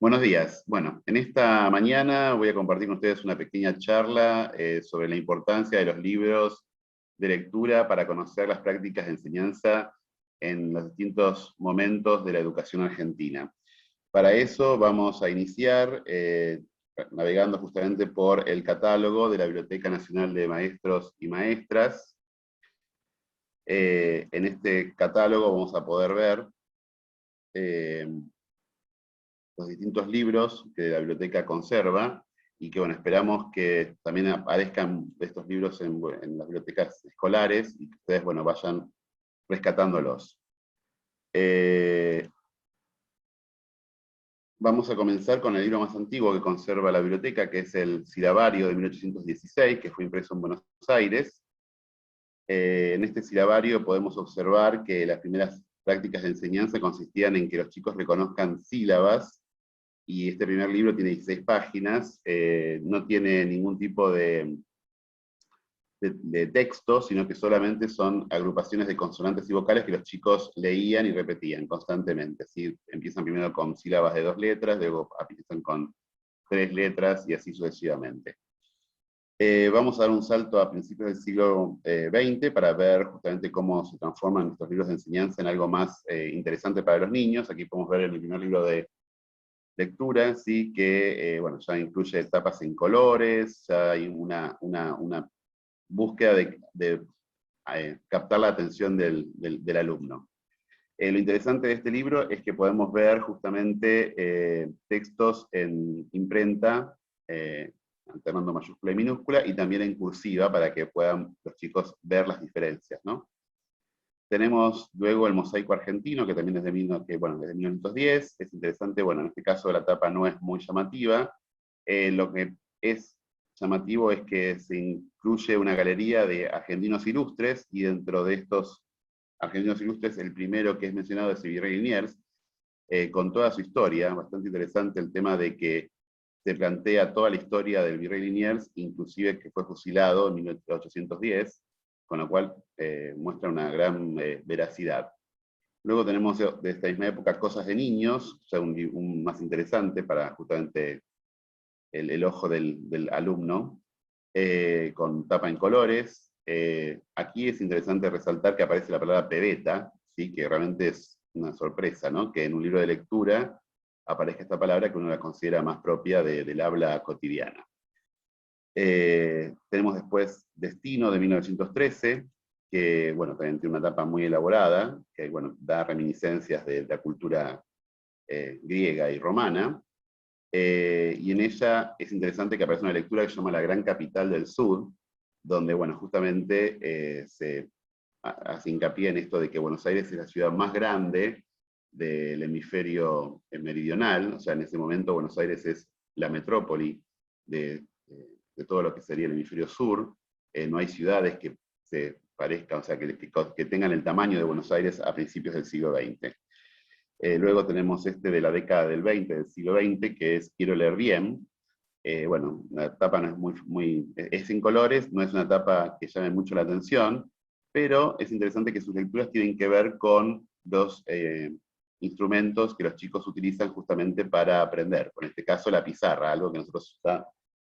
Buenos días. Bueno, en esta mañana voy a compartir con ustedes una pequeña charla sobre la importancia de los libros de lectura para conocer las prácticas de enseñanza en los distintos momentos de la educación argentina. Para eso vamos a iniciar navegando justamente por el catálogo de la Biblioteca Nacional de Maestros y Maestras. En este catálogo vamos a poder ver los distintos libros que la biblioteca conserva, y que bueno, esperamos que también aparezcan estos libros en las bibliotecas escolares, y que ustedes bueno, vayan rescatándolos. Vamos a comenzar con el libro más antiguo que conserva la biblioteca, que es el Silabario de 1816, que fue impreso en Buenos Aires. En este silabario podemos observar que las primeras prácticas de enseñanza consistían en que los chicos reconozcan sílabas, y este primer libro tiene 16 páginas, no tiene ningún tipo de texto, sino que solamente son agrupaciones de consonantes y vocales que los chicos leían y repetían constantemente. ¿Sí? Empiezan primero con sílabas de 2 letras, luego empiezan con 3 letras, y así sucesivamente. Vamos a dar un salto a principios del siglo XX para ver justamente cómo se transforman nuestros libros de enseñanza en algo más interesante para los niños. Aquí podemos ver el primer libro de lectura, ¿sí? Que bueno, ya incluye etapas en colores, ya hay una búsqueda de captar la atención del alumno. Lo interesante de este libro es que podemos ver justamente textos en imprenta, alternando mayúscula y minúscula, y también en cursiva, para que puedan los chicos ver las diferencias, ¿no? Tenemos luego el mosaico argentino, que también es de 1910, es interesante, bueno, en este caso la tapa no es muy llamativa, lo que es llamativo es que se incluye una galería de argentinos ilustres, y dentro de estos argentinos ilustres el primero que es mencionado es el virrey Liniers, con toda su historia. Bastante interesante el tema de que se plantea toda la historia del virrey Liniers, inclusive que fue fusilado en 1810, con lo cual muestra una gran veracidad. Luego tenemos de esta misma época Cosas de Niños, o sea, un más interesante para justamente el ojo del alumno, con tapa en colores. Aquí es interesante resaltar que aparece la palabra pebeta, ¿sí? Que realmente es una sorpresa, ¿no? Que en un libro de lectura aparezca esta palabra que uno la considera más propia del habla cotidiana. Tenemos después Destino de 1913, que bueno, también tiene una tapa muy elaborada, que bueno, da reminiscencias de la cultura griega y romana. Y en ella es interesante que aparece una lectura que se llama La Gran Capital del Sur, donde bueno, justamente se hace hincapié en esto de que Buenos Aires es la ciudad más grande del hemisferio meridional. O sea, en ese momento Buenos Aires es la metrópoli de todo lo que sería el hemisferio sur. No hay ciudades que se parezcan, o sea, que tengan el tamaño de Buenos Aires a principios del siglo XX. Luego tenemos este de la década del 20, del siglo XX, que es Quiero leer bien. Bueno, la tapa no es es en colores, no es una tapa que llame mucho la atención, pero es interesante que sus lecturas tienen que ver con los instrumentos que los chicos utilizan justamente para aprender. En este caso la pizarra, algo que nosotros ya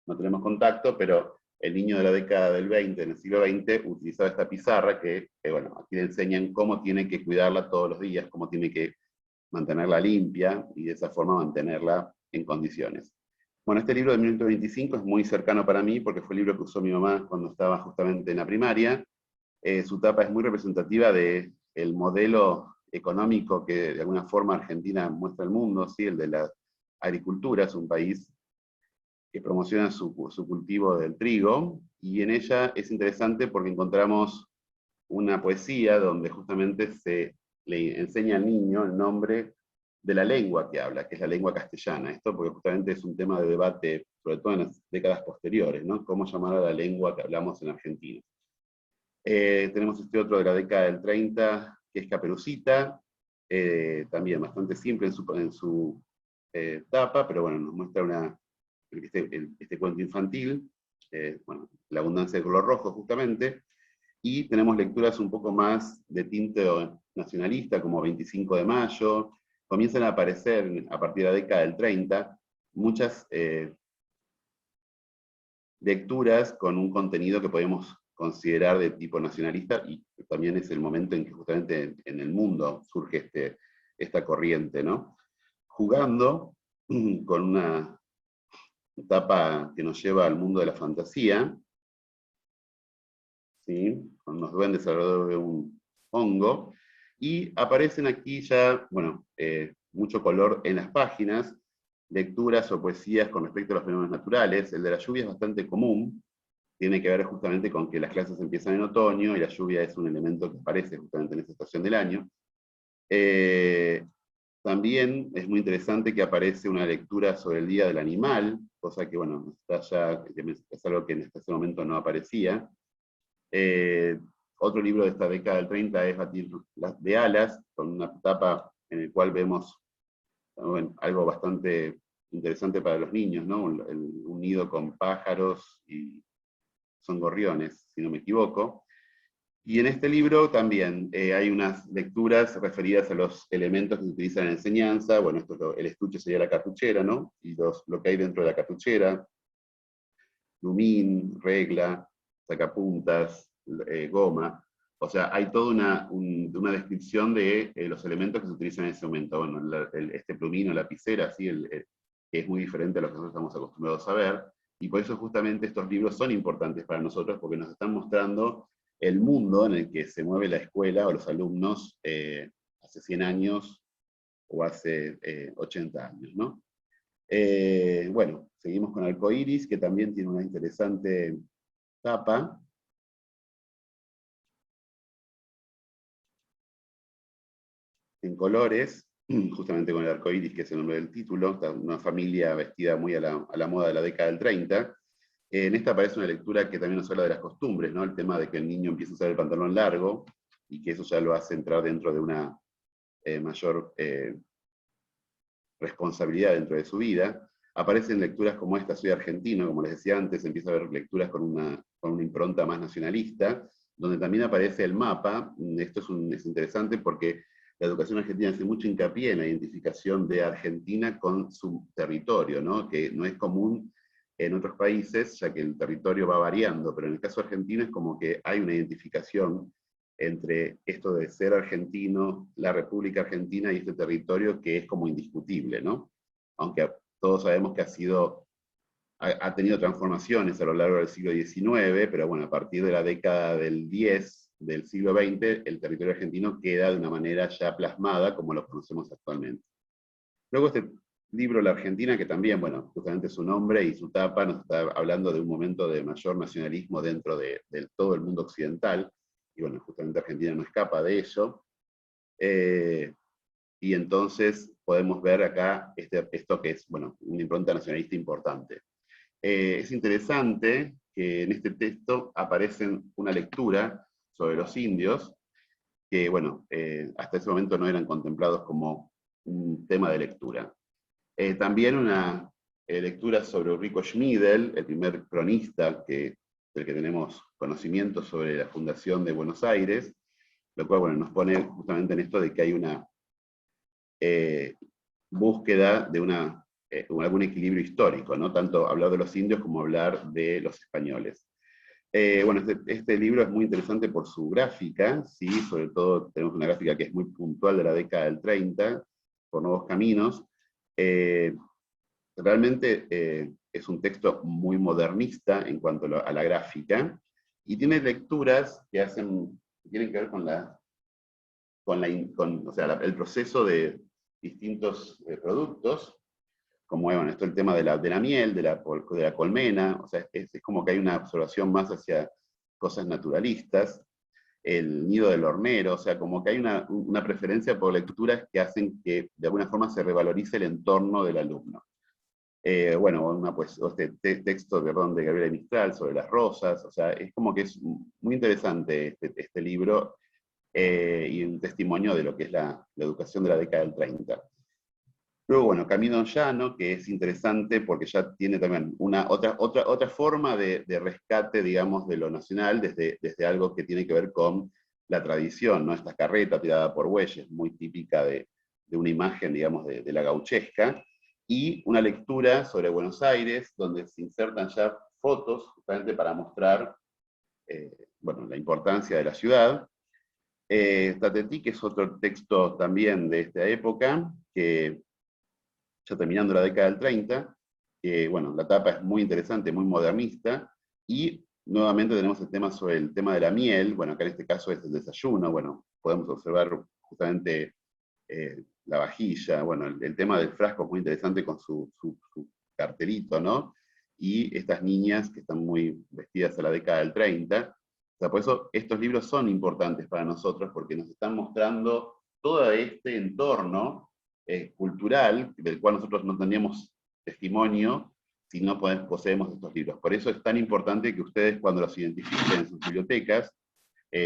no tenemos contacto, pero el niño de la década del 20, en el siglo XX, utilizaba esta pizarra que, bueno, aquí le enseñan cómo tiene que cuidarla todos los días, cómo tiene que mantenerla limpia, y de esa forma mantenerla en condiciones. Bueno, este libro de 1925 es muy cercano para mí, porque fue el libro que usó mi mamá cuando estaba justamente en la primaria. Su tapa es muy representativa del modelo económico que de alguna forma Argentina muestra al mundo, ¿sí? El de la agricultura. Es un país que promociona su cultivo del trigo, y en ella es interesante porque encontramos una poesía donde justamente se le enseña al niño el nombre de la lengua que habla, que es la lengua castellana. Esto porque justamente es un tema de debate, sobre todo en las décadas posteriores, ¿no? Cómo llamar a la lengua que hablamos en Argentina. Tenemos este otro de la década del 30, que es Caperucita, también bastante simple en su tapa, pero bueno, nos muestra este cuento infantil, bueno, la abundancia de color rojo justamente. Y tenemos lecturas un poco más de tinte nacionalista, como 25 de Mayo, comienzan a aparecer a partir de la década del 30 muchas lecturas con un contenido que podemos considerar de tipo nacionalista, y también es el momento en que justamente en el mundo surge esta corriente, ¿no? Jugando con una etapa que nos lleva al mundo de la fantasía, ¿sí? Con unos duendes alrededor de un hongo, y aparecen aquí ya, bueno, mucho color en las páginas, lecturas o poesías con respecto a los fenómenos naturales. El de la lluvia es bastante común, tiene que ver justamente con que las clases empiezan en otoño, y la lluvia es un elemento que aparece justamente en esa estación del año. También es muy interesante que aparece una lectura sobre el Día del Animal, cosa que, bueno, es algo que en este momento no aparecía. Otro libro de esta década del 30 es Batir de Alas, con una tapa en el cual vemos, bueno, algo bastante interesante para los niños, ¿no? Un nido con pájaros, y son gorriones, si no me equivoco. Y en este libro también hay unas lecturas referidas a los elementos que se utilizan en la enseñanza. Bueno, el estuche sería la cartuchera, ¿no? Y lo que hay dentro de la cartuchera: lumín, regla, sacapuntas, goma. O sea, hay toda una descripción de los elementos que se utilizan en ese momento. Bueno, este plumín o lapicera, ¿sí? Que es muy diferente a lo que nosotros estamos acostumbrados a ver. Y por eso justamente estos libros son importantes para nosotros, porque nos están mostrando el mundo en el que se mueve la escuela o los alumnos hace 100 años o hace 80 años, ¿no? Bueno, seguimos con Arcoiris, que también tiene una interesante tapa. En colores, justamente con el arcoiris, que es el nombre del título, una familia vestida muy a la moda de la década del 30. En esta aparece una lectura que también nos habla de las costumbres, ¿no? El tema de que el niño empieza a usar el pantalón largo, y que eso ya lo hace entrar dentro de una mayor responsabilidad dentro de su vida. Aparecen lecturas como esta, Soy argentino, como les decía antes, empieza a haber lecturas con una impronta más nacionalista, donde también aparece el mapa. Esto es interesante porque la educación argentina hace mucho hincapié en la identificación de Argentina con su territorio, ¿no? Que no es común en otros países, ya que el territorio va variando, pero en el caso argentino es como que hay una identificación entre esto de ser argentino, la República Argentina, y este territorio que es como indiscutible, ¿no? Aunque todos sabemos que ha tenido transformaciones a lo largo del siglo XIX, pero bueno, a partir de la década del 10 del siglo XX, el territorio argentino queda de una manera ya plasmada como lo conocemos actualmente. Luego este libro, La Argentina, que también, bueno, justamente su nombre y su tapa nos está hablando de un momento de mayor nacionalismo dentro de todo el mundo occidental, y bueno, justamente Argentina no escapa de ello. Y entonces podemos ver acá esto que es, bueno, una impronta nacionalista importante. Es interesante que en este texto aparecen una lectura sobre los indios, que, bueno, hasta ese momento no eran contemplados como un tema de lectura. También una lectura sobre Ulrico Schmidl, el primer cronista del que tenemos conocimiento sobre la fundación de Buenos Aires, lo cual, bueno, nos pone justamente en esto de que hay una búsqueda de algún equilibrio histórico, ¿no? Tanto hablar de los indios como hablar de los españoles. Bueno, este libro es muy interesante por su gráfica, ¿sí? Sobre todo tenemos una gráfica que es muy puntual de la década del 30, por Nuevos Caminos. Realmente es un texto muy modernista en cuanto a la gráfica, y tiene lecturas que tienen que ver o sea, el proceso de distintos productos, como bueno, esto el tema de la miel, de la colmena. O sea, es como que hay una observación más hacia cosas naturalistas, el nido del hornero. O sea, como que hay una preferencia por lecturas que hacen que de alguna forma se revalorice el entorno del alumno. Bueno, este texto, perdón, de Gabriela Mistral sobre las rosas. O sea, es como que es muy interesante este libro, y un testimonio de lo que es la educación de la década del 30. Luego, bueno, Camino Llano, que es interesante porque ya tiene también otra forma de rescate, digamos, de lo nacional, desde algo que tiene que ver con la tradición, ¿no? Esta carreta tirada por bueyes, muy típica de de una imagen, digamos, de la gauchesca, y una lectura sobre Buenos Aires, donde se insertan ya fotos, justamente para mostrar bueno, la importancia de la ciudad. Tatetí, que es otro texto también de esta época, que ya terminando la década del 30, que bueno, la tapa es muy interesante, muy modernista, y nuevamente tenemos el tema sobre el tema de la miel, bueno, acá en este caso es el desayuno, bueno, podemos observar justamente la vajilla, bueno, el tema del frasco es muy interesante con su cartelito, ¿no? Y estas niñas que están muy vestidas a la década del 30, o sea, por eso estos libros son importantes para nosotros, porque nos están mostrando todo este entorno cultural, del cual nosotros no tendríamos testimonio si no poseemos estos libros. Por eso es tan importante que ustedes, cuando los identifiquen en sus bibliotecas,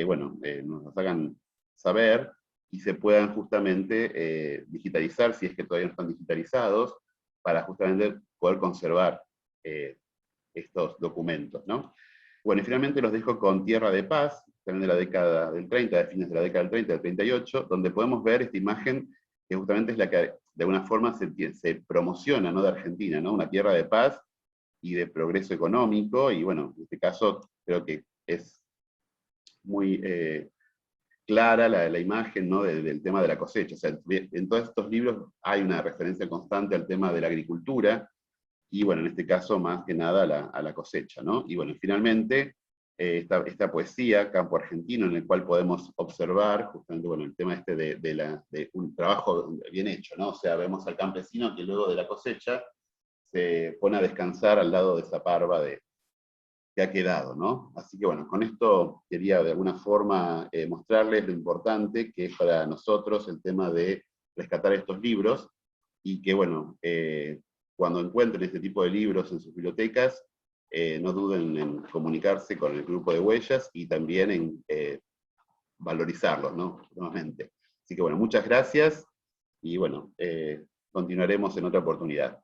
bueno, nos los hagan saber y se puedan justamente digitalizar, si es que todavía no están digitalizados, para justamente poder conservar estos documentos, ¿no? Bueno, y finalmente los dejo con Tierra de Paz, también de la década del 30, de fines de la década del 30, del 38, donde podemos ver esta imagen que justamente es la que de alguna forma se promociona, ¿no?, de Argentina, ¿no? Una tierra de paz y de progreso económico, y bueno, en este caso creo que es muy clara la imagen, ¿no?, del tema de la cosecha. O sea, en todos estos libros hay una referencia constante al tema de la agricultura, y bueno, en este caso más que nada a la cosecha, ¿no? Y bueno, finalmente, esta poesía, Campo Argentino, en el cual podemos observar justamente, bueno, el tema este de un trabajo bien hecho, ¿no? O sea, vemos al campesino que luego de la cosecha se pone a descansar al lado de esa parva que ha quedado, ¿no? Así que bueno, con esto quería de alguna forma mostrarles lo importante que es para nosotros el tema de rescatar estos libros, y que bueno, cuando encuentren este tipo de libros en sus bibliotecas, no duden en comunicarse con el grupo de Huellas y también en valorizarlos, ¿no? Nuevamente. Así que bueno, muchas gracias, y bueno, continuaremos en otra oportunidad.